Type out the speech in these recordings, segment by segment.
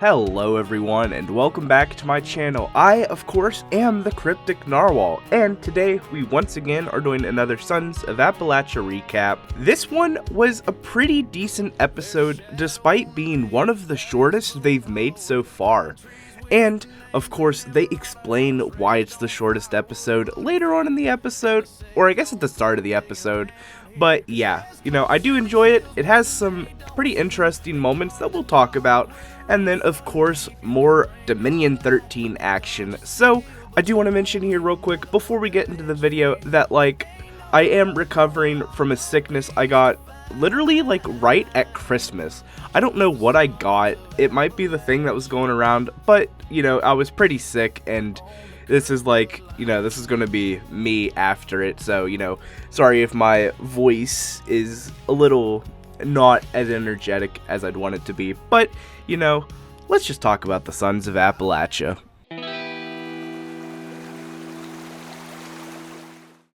Hello everyone and welcome back to my channel. I, of course, am the Cryptic Narwhal, and today we once again are doing another Sons of Appalachia recap. This one was a pretty decent episode despite being one of the shortest they've made so far. And, of course, they explain why it's the shortest episode later on in the episode, or I guess at the start of the episode. But yeah, I do enjoy it. It has some pretty interesting moments that we'll talk about. And then, of course, more Dominion 13 action. So, I do want to mention here real quick, before we get into the video, that, I am recovering from a sickness I got literally, right at Christmas. I don't know what I got. It might be the thing that was going around, but, I was pretty sick, and this is this is going to be me after it, so, sorry if my voice is a little not as energetic as I'd want it to be, but, let's just talk about the Sons of Appalachia.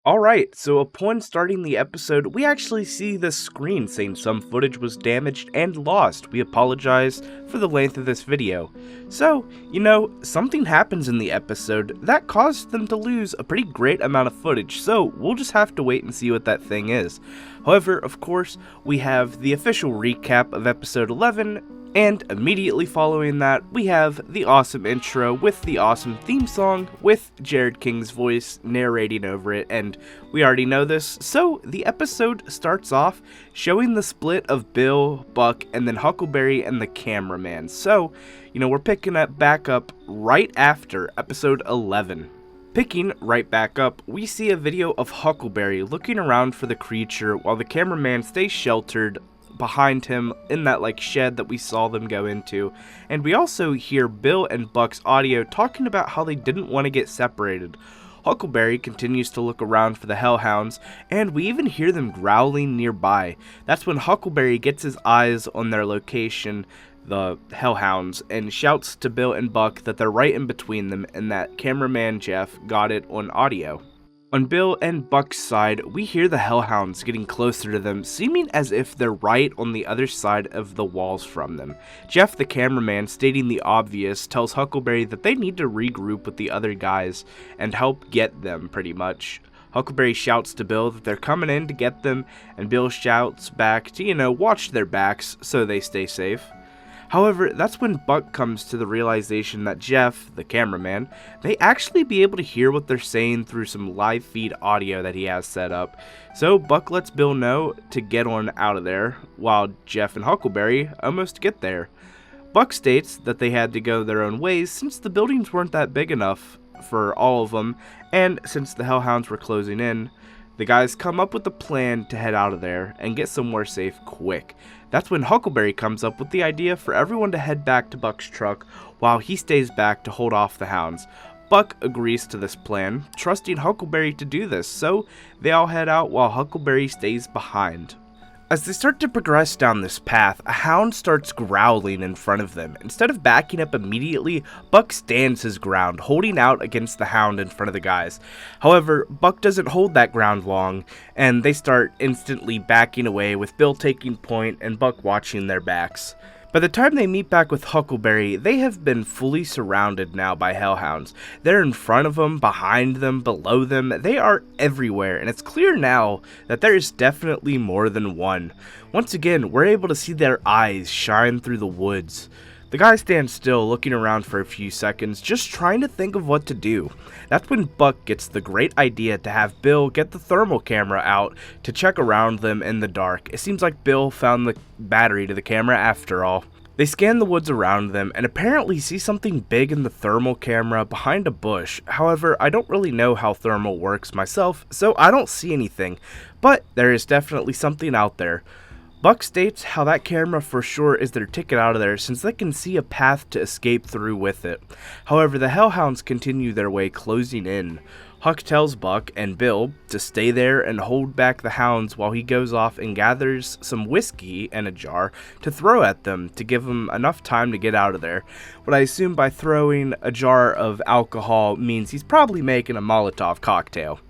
Alright, so upon starting the episode, we actually see the screen saying some footage was damaged and lost. We apologize for the length of this video. So, something happens in the episode that caused them to lose a pretty great amount of footage, so we'll just have to wait and see what that thing is. However, of course, we have the official recap of episode 11, and immediately following that, we have the awesome intro with the awesome theme song with Jared King's voice narrating over it, and we already know this, so the episode starts off showing the split of Bill, Buck, and then Huckleberry and the cameraman. So, we're picking that back up right after episode 11. Picking right back up, we see a video of Huckleberry looking around for the creature while the cameraman stays sheltered behind him in that shed that we saw them go into, and we also hear Bill and Buck's audio talking about how they didn't want to get separated. Huckleberry continues to look around for the hellhounds, and we even hear them growling nearby. That's when Huckleberry gets his eyes on their location, the hellhounds, and shouts to Bill and Buck that they're right in between them and that cameraman Jeff got it on audio. On Bill and Buck's side, we hear the hellhounds getting closer to them, seeming as if they're right on the other side of the walls from them. Jeff, the cameraman, stating the obvious, tells Huckleberry that they need to regroup with the other guys and help get them, pretty much. Huckleberry shouts to Bill that they're coming in to get them, and Bill shouts back to, watch their backs so they stay safe. However, that's when Buck comes to the realization that Jeff, the cameraman, may actually be able to hear what they're saying through some live feed audio that he has set up. So Buck lets Bill know to get on out of there, while Jeff and Huckleberry almost get there. Buck states that they had to go their own ways since the buildings weren't that big enough for all of them, and since the hellhounds were closing in, the guys come up with a plan to head out of there and get somewhere safe quick. That's when Huckleberry comes up with the idea for everyone to head back to Buck's truck while he stays back to hold off the hounds. Buck agrees to this plan, trusting Huckleberry to do this, so they all head out while Huckleberry stays behind. As they start to progress down this path, a hound starts growling in front of them. Instead of backing up immediately, Buck stands his ground, holding out against the hound in front of the guys. However, Buck doesn't hold that ground long, and they start instantly backing away, with Bill taking point and Buck watching their backs. By the time they meet back with Huckleberry, they have been fully surrounded now by hellhounds. They're in front of them, behind them, below them. They are everywhere, and it's clear now that there is definitely more than one. Once again, we're able to see their eyes shine through the woods. The guy stands still, looking around for a few seconds, just trying to think of what to do. That's when Buck gets the great idea to have Bill get the thermal camera out to check around them in the dark. It seems like Bill found the battery to the camera after all. They scan the woods around them and apparently see something big in the thermal camera behind a bush. However, I don't really know how thermal works myself, so I don't see anything, but there is definitely something out there. Buck states how that camera for sure is their ticket out of there since they can see a path to escape through with it. However, the hellhounds continue their way, closing in. Huck tells Buck and Bill to stay there and hold back the hounds while he goes off and gathers some whiskey in a jar to throw at them to give them enough time to get out of there. What I assume by throwing a jar of alcohol means he's probably making a Molotov cocktail.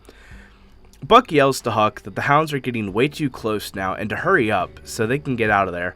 Buck yells to Huck that the hounds are getting way too close now and to hurry up so they can get out of there.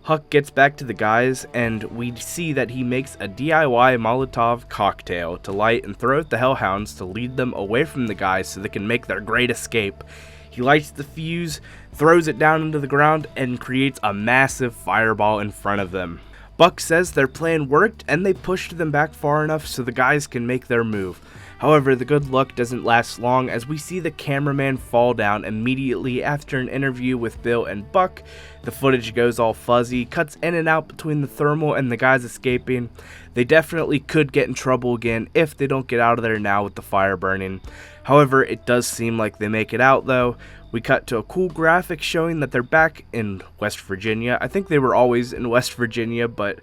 Huck gets back to the guys, and we see that he makes a DIY Molotov cocktail to light and throw at the hellhounds to lead them away from the guys so they can make their great escape. He lights the fuse, throws it down into the ground, and creates a massive fireball in front of them. Buck says their plan worked and they pushed them back far enough so the guys can make their move. However, the good luck doesn't last long as we see the cameraman fall down immediately after an interview with Bill and Buck. The footage goes all fuzzy, cuts in and out between the thermal and the guys escaping. They definitely could get in trouble again if they don't get out of there now with the fire burning. However, it does seem like they make it out though. We cut to a cool graphic showing that they're back in West Virginia. I think they were always in West Virginia, but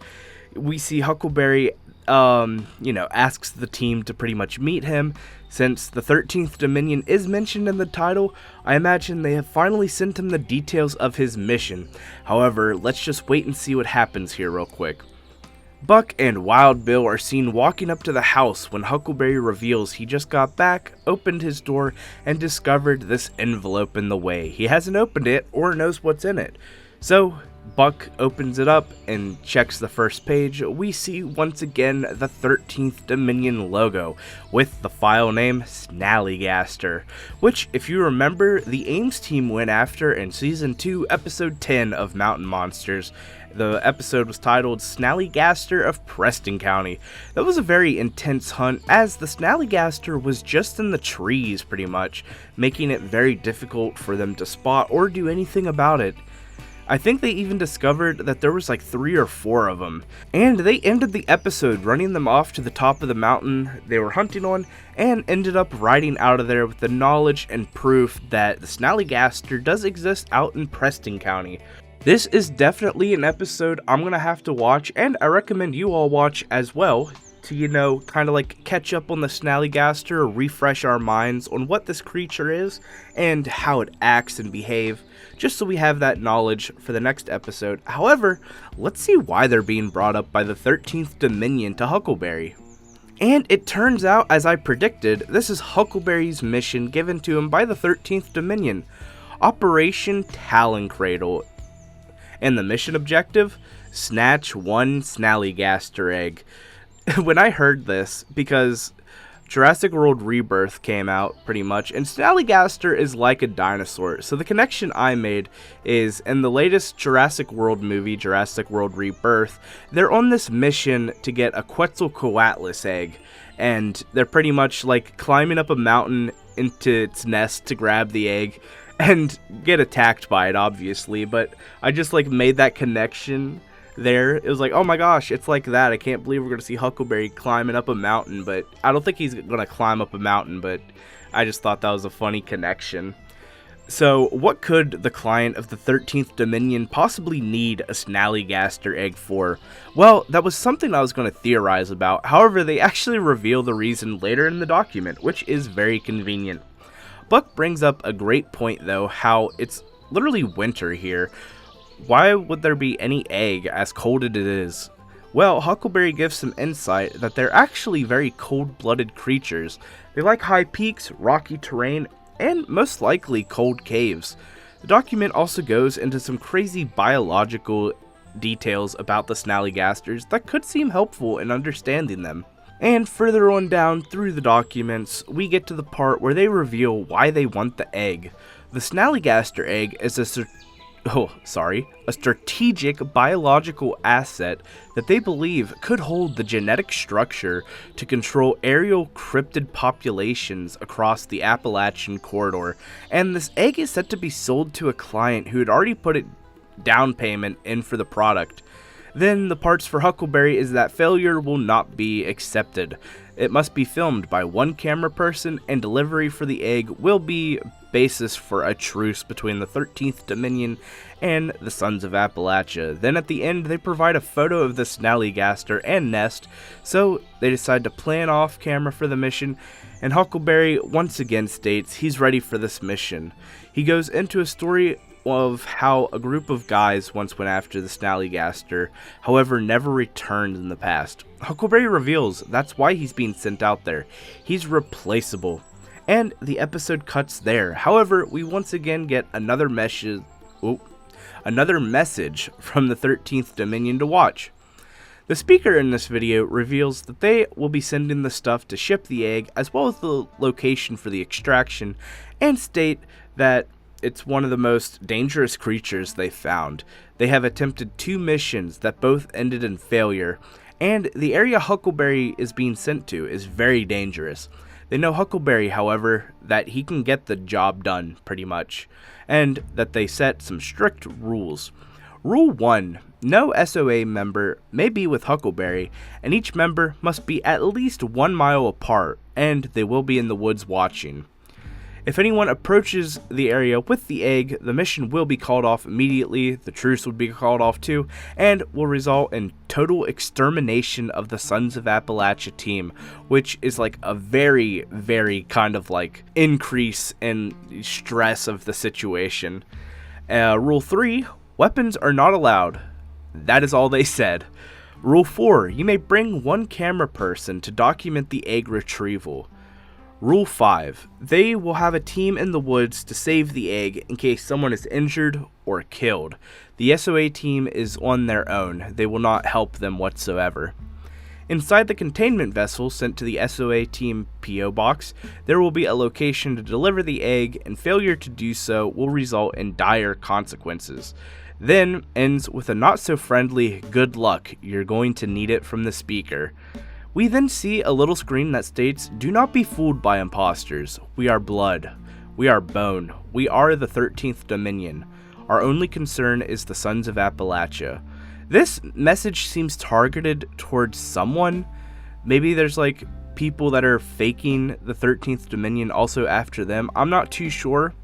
we see Huckleberry asks the team to pretty much meet him. Since the 13th Dominion is mentioned in the title, I imagine they have finally sent him the details of his mission. However, let's just wait and see what happens here real quick. Buck and Wild Bill are seen walking up to the house when Huckleberry reveals he just got back, opened his door, and discovered this envelope in the way. He hasn't opened it or knows what's in it. So Buck opens it up and checks the first page. We see once again the 13th Dominion logo with the file name Snallygaster, which, if you remember, the Ames team went after in Season 2, Episode 10 of Mountain Monsters. The episode was titled Snallygaster of Preston County. That was a very intense hunt as the Snallygaster was just in the trees pretty much, making it very difficult for them to spot or do anything about it. I think they even discovered that there was like 3 or 4 of them, and they ended the episode running them off to the top of the mountain they were hunting on and ended up riding out of there with the knowledge and proof that the Snallygaster does exist out in Preston County. This is definitely an episode I'm going to have to watch, and I recommend you all watch as well to, kind of like catch up on the Snallygaster, refresh our minds on what this creature is and how it acts and behaves, just so we have that knowledge for the next episode. However, let's see why they're being brought up by the 13th Dominion to Huckleberry. And it turns out, as I predicted, this is Huckleberry's mission given to him by the 13th Dominion, Operation Talon Cradle. And the mission objective? Snatch 1 Snallygaster egg. When I heard this, because Jurassic World Rebirth came out pretty much, and Snallygaster is like a dinosaur, so the connection I made is in the latest Jurassic World movie, Jurassic World Rebirth, they're on this mission to get a Quetzalcoatlus egg, and they're pretty much like climbing up a mountain into its nest to grab the egg, and get attacked by it, obviously, but I just like made that connection there. It was like, oh my gosh, it's like that. I can't believe we're gonna see Huckleberry climbing up a mountain, but I don't think he's gonna climb up a mountain, but I just thought that was a funny connection. So what could the client of the 13th Dominion possibly need a Snallygaster egg for? Well, that was something I was going to theorize about. However, they actually reveal the reason later in the document, which is very convenient. Buck brings up a great point though, how it's literally winter here. Why would there be any egg as cold as it is? Well, Huckleberry gives some insight that they're actually very cold-blooded creatures. They like high peaks, rocky terrain, and most likely cold caves. The document also goes into some crazy biological details about the Snallygasters that could seem helpful in understanding them. And further on down through the documents, we get to the part where they reveal why they want the egg. The Snallygaster egg is a strategic biological asset that they believe could hold the genetic structure to control aerial cryptid populations across the Appalachian corridor, and this egg is set to be sold to a client who had already put a down payment in for the product. Then the parts for Huckleberry is that failure will not be accepted. It must be filmed by one camera person, and delivery for the egg will be basis for a truce between the 13th Dominion and the Sons of Appalachia. Then at the end, they provide a photo of the Snallygaster and nest, so they decide to plan off camera for the mission, and Huckleberry once again states he's ready for this mission. He goes into a story of how a group of guys once went after the Snallygaster, however never returned in the past. Huckleberry reveals that's why he's being sent out there. He's replaceable. And the episode cuts there. However, we once again get another message another message from the 13th Dominion to watch. The speaker in this video reveals that they will be sending the stuff to ship the egg as well as the location for the extraction, and state that it's one of the most dangerous creatures they found. They have attempted 2 missions that both ended in failure, and the area Huckleberry is being sent to is very dangerous. They know Huckleberry, however, that he can get the job done pretty much, and that they set some strict rules. Rule 1. No SOA member may be with Huckleberry, and each member must be at least 1 mile apart, and they will be in the woods watching. If anyone approaches the area with the egg, the mission will be called off immediately, the truce would be called off too, and will result in total extermination of the Sons of Appalachia team, which is like a very, very kind of like increase in stress of the situation. Rule 3, weapons are not allowed. That is all they said. Rule 4, you may bring 1 camera person to document the egg retrieval. Rule 5, they will have a team in the woods to save the egg in case someone is injured or killed. The SOA team is on their own. They will not help them whatsoever. Inside the containment vessel sent to the SOA team PO box, there will be a location to deliver the egg, and failure to do so will result in dire consequences. Then ends with a not so friendly "good luck, you're going to need it" from the speaker. We then see a little screen that states, "Do not be fooled by imposters. We are blood. We are bone. We are the 13th Dominion. Our only concern is the Sons of Appalachia." This message seems targeted towards someone. Maybe there's like people that are faking the 13th Dominion also after them. I'm not too sure.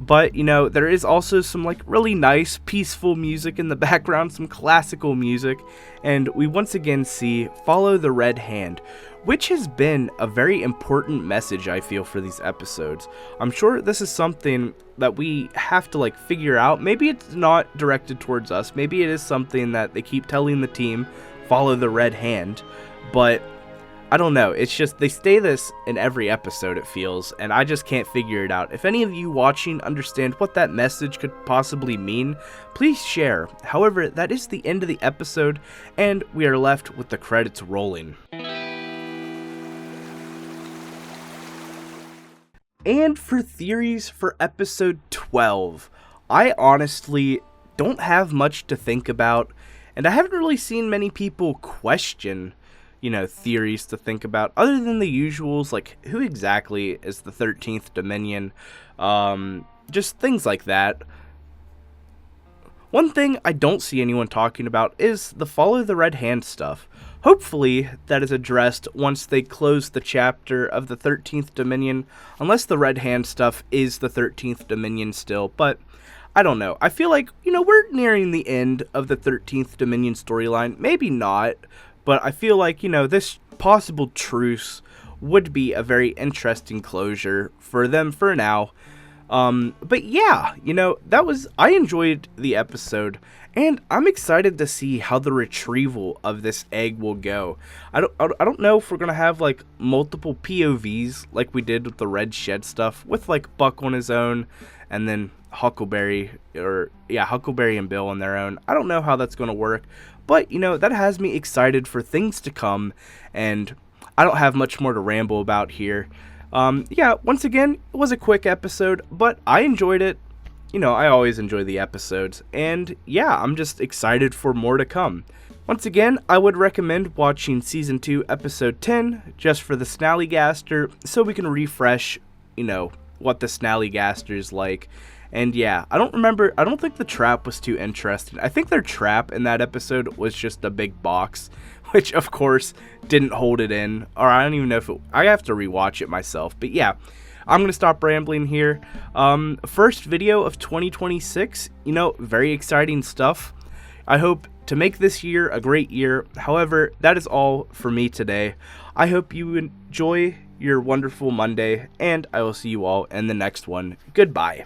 But, you know, there is also some like really nice, peaceful music in the background, some classical music, and we once again see "Follow the Red Hand," which has been a very important message, I feel, for these episodes. I'm sure this is something that we have to like figure out. Maybe it's not directed towards us, maybe it is something that they keep telling the team, "Follow the Red Hand," but I don't know, it's just, they say this in every episode, it feels, and I just can't figure it out. If any of you watching understand what that message could possibly mean, please share. However, that is the end of the episode, and we are left with the credits rolling. And for theories for episode 12, I honestly don't have much to think about, and I haven't really seen many people question, you know, theories to think about, other than the usuals, like who exactly is the 13th Dominion, just things like that. One thing I don't see anyone talking about is the "Follow the Red Hand" stuff. Hopefully that is addressed once they close the chapter of the 13th Dominion, unless the Red Hand stuff is the 13th Dominion still, but I don't know. I feel like, you know, we're nearing the end of the 13th Dominion storyline, maybe not, but I feel like, you know, this possible truce would be a very interesting closure for them for now. But yeah, you know, I enjoyed the episode, and I'm excited to see how the retrieval of this egg will go. I don't know if we're gonna have like multiple POVs like we did with the Red Shed stuff, with like Buck on his own, and then Huckleberry and Bill on their own. I don't know how that's gonna work. But, you know, that has me excited for things to come, and I don't have much more to ramble about here. Yeah, once again, it was a quick episode, but I enjoyed it. You know, I always enjoy the episodes, and yeah, I'm just excited for more to come. Once again, I would recommend watching Season 2, Episode 10, just for the Snallygaster, so we can refresh, you know, what the Snallygaster is like. And yeah, I don't think the trap was too interesting. I think their trap in that episode was just a big box, which of course didn't hold it in, or I don't even know if I have to rewatch it myself. But yeah, I'm going to stop rambling here. First video of 2026, you know, very exciting stuff. I hope to make this year a great year. However, that is all for me today. I hope you enjoy your wonderful Monday, and I will see you all in the next one. Goodbye.